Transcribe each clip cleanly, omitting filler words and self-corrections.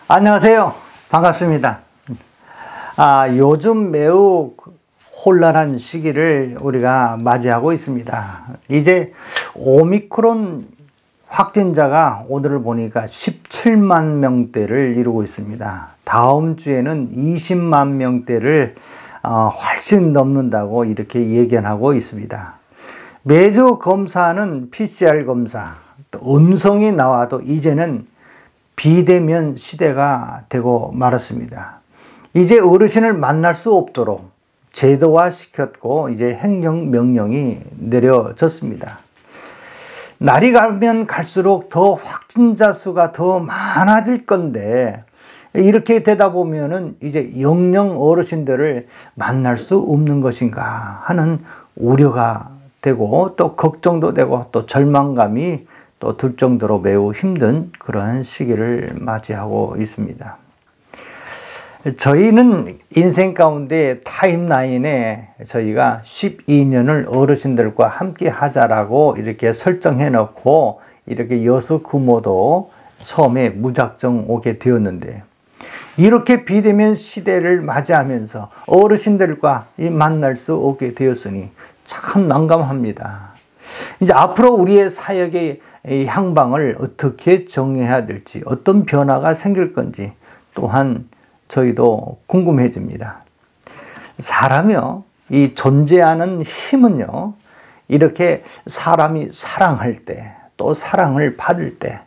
안녕하세요. 반갑습니다. 요즘 매우 혼란한 시기를 우리가 맞이하고 있습니다. 이제 오미크론 확진자가 오늘을 보니까 17만 명대를 이루고 있습니다. 다음 주에는 20만 명대를 훨씬 넘는다고 이렇게 예견하고 있습니다. 매주 검사는 PCR 검사, 또 음성이 나와도 이제는 비대면 시대가 되고 말았습니다. 이제 어르신을 만날 수 없도록 제도화 시켰고 이제 행정명령이 내려졌습니다. 날이 가면 갈수록 더 확진자 수가 더 많아질 건데 이렇게 되다 보면은 이제 영영 어르신들을 만날 수 없는 것인가 하는 우려가 되고 또 걱정도 되고 또 절망감이 또 들 정도로 매우 힘든 그런 시기를 맞이하고 있습니다. 저희는 인생 가운데 타임라인에 저희가 12년을 어르신들과 함께 하자라고 이렇게 설정해 놓고 이렇게 여수 구모도 섬에 무작정 오게 되었는데 이렇게 비대면 시대를 맞이하면서 어르신들과 만날 수 없게 되었으니 참 난감합니다. 이제 앞으로 우리의 사역의 향방을 어떻게 정해야 될지, 어떤 변화가 생길 건지 또한 저희도 궁금해집니다. 사람이요, 이 존재하는 힘은요, 이렇게 사람이 사랑할 때, 또 사랑을 받을 때,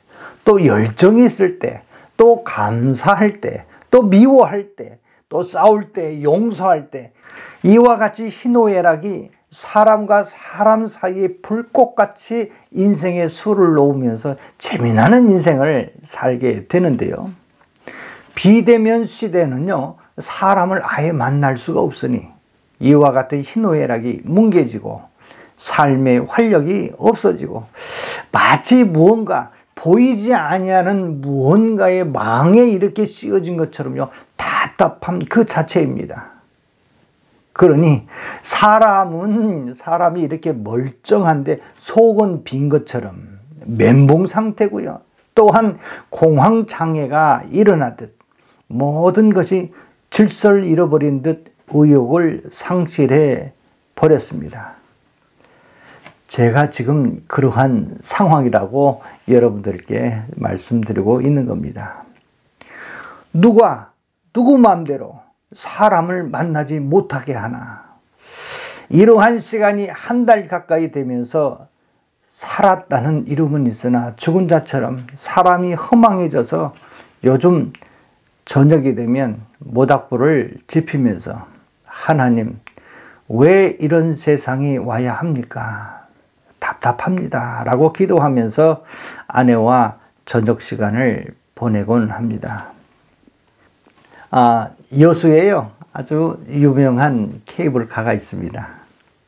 또 열정이 있을 때, 또 감사할 때, 또 미워할 때, 또 싸울 때, 용서할 때, 이와 같이 희노애락이 사람과 사람 사이에 불꽃같이 인생의 수를 놓으면서 재미나는 인생을 살게 되는데요. 비대면 시대는요, 사람을 아예 만날 수가 없으니 이와 같은 희노애락이 뭉개지고 삶의 활력이 없어지고 마치 무언가 보이지 아니하는 무언가의 망에 이렇게 씌워진 것처럼요, 답답함 그 자체입니다. 그러니 사람이 이렇게 멀쩡한데 속은 빈 것처럼 멘붕 상태고요. 또한 공황장애가 일어나듯 모든 것이 질서를 잃어버린 듯 의욕을 상실해 버렸습니다. 제가 지금 그러한 상황이라고 여러분들께 말씀드리고 있는 겁니다. 누구 마음대로 사람을 만나지 못하게 하나. 이러한 시간이 한 달 가까이 되면서 살았다는 이름은 있으나 죽은 자처럼 사람이 허망해져서 요즘 저녁이 되면 모닥불을 지피면서 하나님, 왜 이런 세상이 와야 합니까? 답답합니다. 라고 기도하면서 아내와 저녁 시간을 보내곤 합니다. 여수에요, 아주 유명한 케이블카가 있습니다.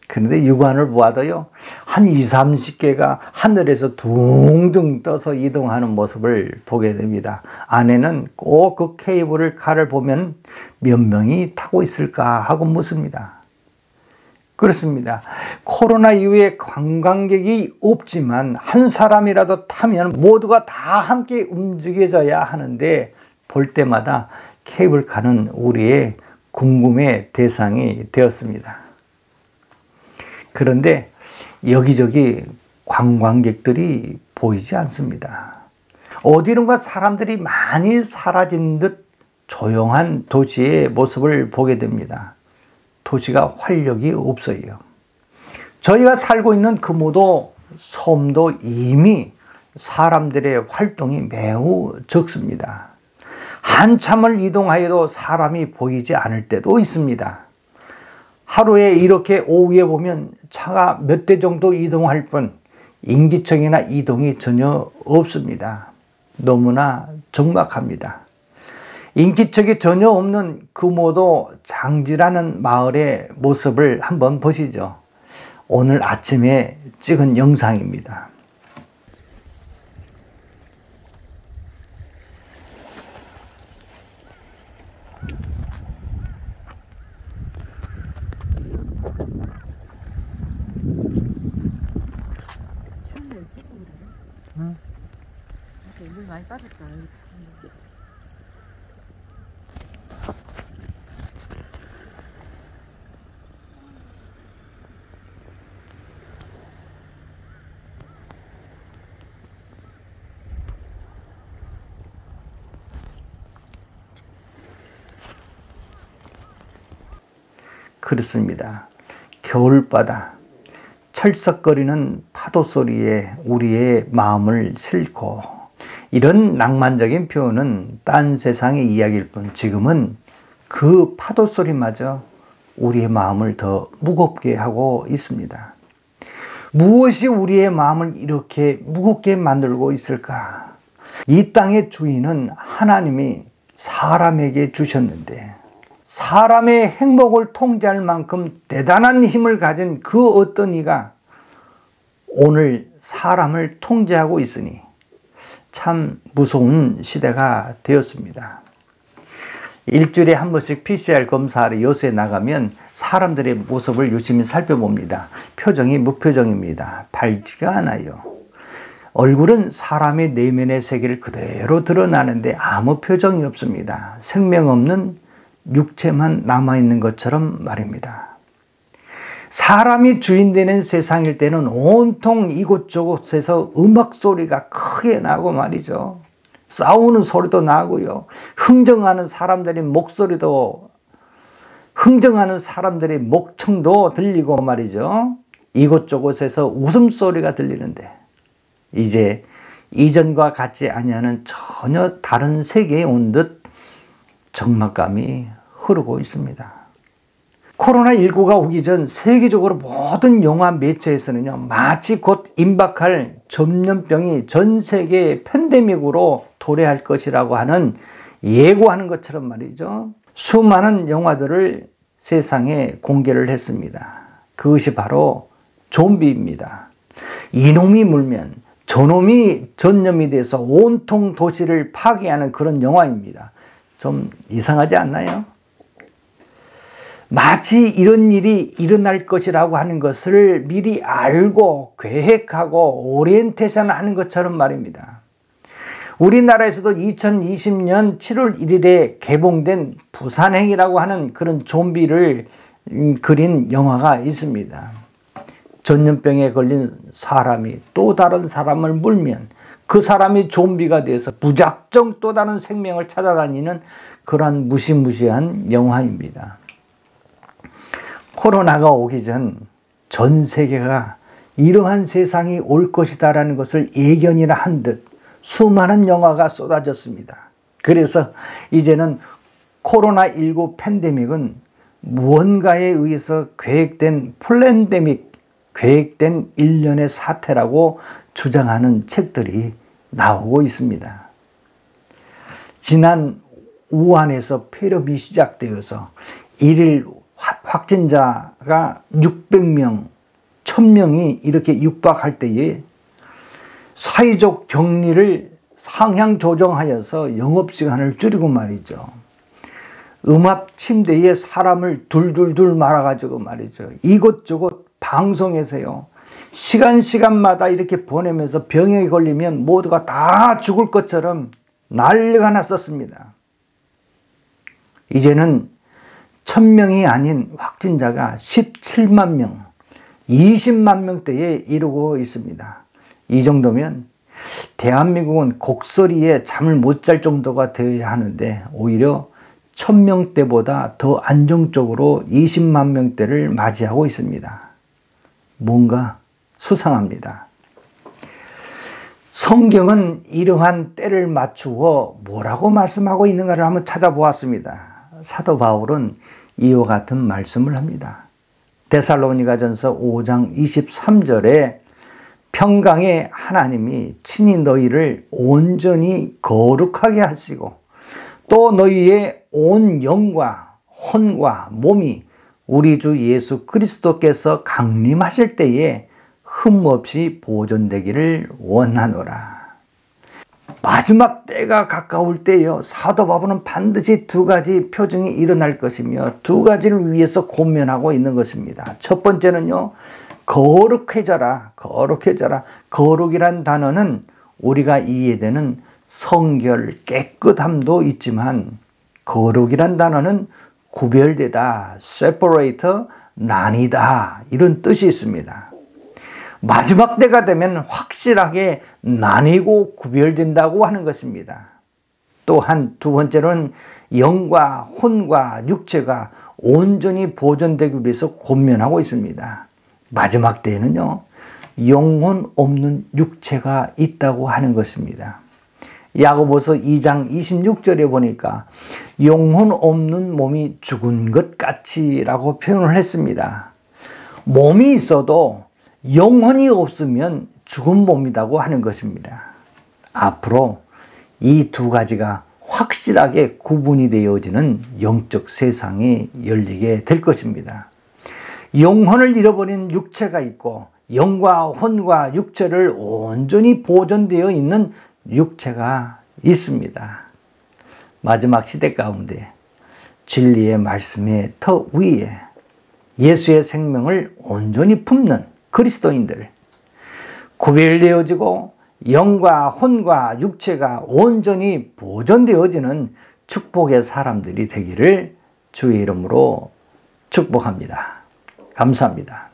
그런데 육안을 보아도요, 한 20-30개가 하늘에서 둥둥 떠서 이동하는 모습을 보게 됩니다. 아내는 꼭 그 케이블카를 보면 몇 명이 타고 있을까 하고 묻습니다. 그렇습니다. 코로나 이후에 관광객이 없지만 한 사람이라도 타면 모두가 다 함께 움직여져야 하는데 볼 때마다 케이블카는 우리의 궁금의 대상이 되었습니다. 그런데 여기저기 관광객들이 보이지 않습니다. 어디론가 사람들이 많이 사라진 듯 조용한 도시의 모습을 보게 됩니다. 도시가 활력이 없어요. 저희가 살고 있는 금오도 섬도 이미 사람들의 활동이 매우 적습니다. 한참을 이동하여도 사람이 보이지 않을 때도 있습니다. 하루에 이렇게 오후에 보면 차가 몇 대 정도 이동할 뿐 인기척이나 이동이 전혀 없습니다. 너무나 적막합니다. 인기척이 전혀 없는 금오도 장지라는 마을의 모습을 한번 보시죠. 오늘 아침에 찍은 영상입니다. 물 많이 빠졌다. 그렇습니다. 겨울바다, 철썩거리는 파도 소리에 우리의 마음을 싣고, 이런 낭만적인 표현은 딴 세상의 이야기일 뿐 지금은 그 파도 소리마저 우리의 마음을 더 무겁게 하고 있습니다. 무엇이 우리의 마음을 이렇게 무겁게 만들고 있을까? 이 땅의 주인은 하나님이 사람에게 주셨는데, 사람의 행복을 통제할 만큼 대단한 힘을 가진 그 어떤 이가 오늘 사람을 통제하고 있으니 참 무서운 시대가 되었습니다. 일주일에 한 번씩 PCR 검사를 여수에 나가면 사람들의 모습을 유심히 살펴봅니다. 표정이 무표정입니다. 밝지가 않아요. 얼굴은 사람의 내면의 세계를 그대로 드러나는데 아무 표정이 없습니다. 생명 없는 육체만 남아있는 것처럼 말입니다. 사람이 주인 되는 세상일 때는 온통 이곳저곳에서 음악 소리가 크게 나고 말이죠. 싸우는 소리도 나고요. 흥정하는 사람들의 목소리도, 흥정하는 사람들의 목청도 들리고 말이죠. 이곳저곳에서 웃음소리가 들리는데 이제 이전과 같지 아니하는 전혀 다른 세계에 온 듯 적막감이 흐르고 있습니다. 코로나19가 오기 전 세계적으로 모든 영화 매체에서는요, 마치 곧 임박할 전염병이 전 세계 팬데믹으로 도래할 것이라고 하는 예고하는 것처럼 말이죠. 수많은 영화들을 세상에 공개를 했습니다. 그것이 바로 좀비입니다. 이놈이 물면 저놈이 전염이 돼서 온통 도시를 파괴하는 그런 영화입니다. 좀 이상하지 않나요? 마치 이런 일이 일어날 것이라고 하는 것을 미리 알고 계획하고 오리엔테이션 하는 것처럼 말입니다. 우리나라에서도 2020년 7월 1일에 개봉된 부산행이라고 하는 그런 좀비를 그린 영화가 있습니다. 전염병에 걸린 사람이 또 다른 사람을 물면 그 사람이 좀비가 돼서 무작정 또 다른 생명을 찾아다니는 그러한 무시무시한 영화입니다. 코로나가 오기 전 세계가 이러한 세상이 올 것이다라는 것을 예견이라 한 듯 수많은 영화가 쏟아졌습니다. 그래서 이제는 코로나19 팬데믹은 무언가에 의해서 계획된 플랜데믹, 계획된 일련의 사태라고 주장하는 책들이 나오고 있습니다. 지난 우한에서 폐렴이 시작되어서 일일 확진자가 600명, 1000명이 이렇게 육박할 때에 사회적 격리를 상향 조정하여서 영업시간을 줄이고 말이죠. 음압 침대에 사람을 둘둘둘 말아가지고 말이죠. 이곳저곳 방송에서요. 시간마다 이렇게 보내면서 병에 걸리면 모두가 다 죽을 것처럼 난리가 났었습니다. 이제는 1000명이 아닌 확진자가 17만 명, 20만 명대에 이르고 있습니다. 이 정도면 대한민국은 곡소리에 잠을 못 잘 정도가 되어야 하는데 오히려 1000명대보다 더 안정적으로 20만 명대를 맞이하고 있습니다. 뭔가 수상합니다. 성경은 이러한 때를 맞추어 뭐라고 말씀하고 있는가를 한번 찾아보았습니다. 사도 바울은 이와 같은 말씀을 합니다. 데살로니가전서 5장 23절에 평강의 하나님이 친히 너희를 온전히 거룩하게 하시고 또 너희의 온 영과 혼과 몸이 우리 주 예수 그리스도께서 강림하실 때에 흠없이 보존되기를 원하노라. 마지막 때가 가까울 때요, 사도 바울은 반드시 두 가지 표징이 일어날 것이며 두 가지를 위해서 고민하고 있는 것입니다. 첫 번째는요, 거룩해져라, 거룩해져라. 거룩이란 단어는 우리가 이해되는 성결, 깨끗함도 있지만 거룩이란 단어는 구별되다, separate, 나뉘다 이런 뜻이 있습니다. 마지막 때가 되면 확실하게 나뉘고 구별된다고 하는 것입니다. 또한 두 번째로는 영과 혼과 육체가 온전히 보존되기 위해서 권면하고 있습니다. 마지막 때에는요, 영혼 없는 육체가 있다고 하는 것입니다. 야고보서 2장 26절에 보니까 영혼 없는 몸이 죽은 것 같이라고 표현을 했습니다. 몸이 있어도 영혼이 없으면 죽은 몸이라고 하는 것입니다. 앞으로 이 두 가지가 확실하게 구분이 되어지는 영적 세상이 열리게 될 것입니다. 영혼을 잃어버린 육체가 있고 영과 혼과 육체를 온전히 보존되어 있는 육체가 있습니다. 마지막 시대 가운데 진리의 말씀의 터 위에 예수의 생명을 온전히 품는 그리스도인들, 구별되어지고 영과 혼과 육체가 온전히 보존되어지는 축복의 사람들이 되기를 주의 이름으로 축복합니다. 감사합니다.